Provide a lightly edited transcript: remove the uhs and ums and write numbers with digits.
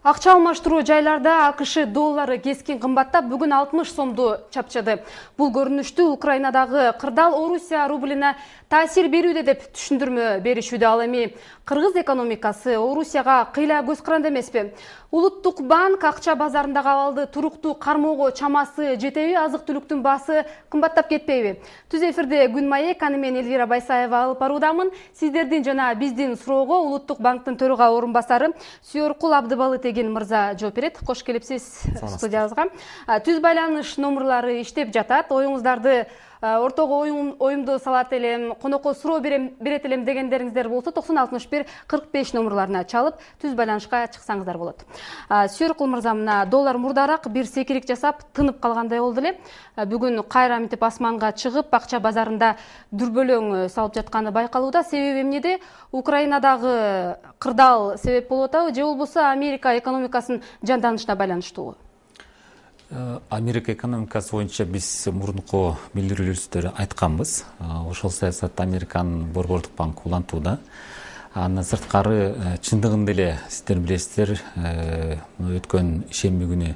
Акча алмаштыруу жайларда АКШ доллары кескен кымбаттап бүгүн 60 сомду чапчады. Бул көрүнүштү Украинадагы кырдаал Орусия рублине таасир берүүдө деп түшүндүрмө беришүүдө. Ал эми кыргыз экономикасы Орусияга кыйла көз каранды эмеспи? Улуттук банк акча базарындагы абалды туруктуу кармоого чамасы жетеби? Азык-түлүктүн баасы кымбаттап кетпейби? Түз эфирде Күн маек, аны мен Элвира Байсаева алып баруудамын. Сиздердин жана биздин суроого Улуттук банктын төрага орун басары Сүйөркул Абдыбалы мырза жооп берет. Кош келипсиз студиябызга. Түз байланыш номерлары иштеп жатат. Оюңуздарды ортого оюмду салат элем, конокко суроо берет элем дегендериңиздер болсо 9061 45 номерларына чалып түз байланышка чыксаңыздар болот. Сүйөркул мырза, мына доллар мурдараак бир секирик жасап тынып калгандай болду эле. Бүгүн кайра мынтип асманга чыгып, акча базарында дүрбөлөң салып жатканы байкалууда. Себеби эмнеде? Украинадагы кырдаал себеп болуп атабы, же болбосо Америка экономикасынын жанданышына байланыштуубу? Америка экономикасы боюнча биз мурунку билдирүүлөрүбүздө айтканбыз. Ошол саясат Американын борбордук банкы улантууда. Андан сырткары чындыгында эле сиздер билесиздер, өткөн шемби күнү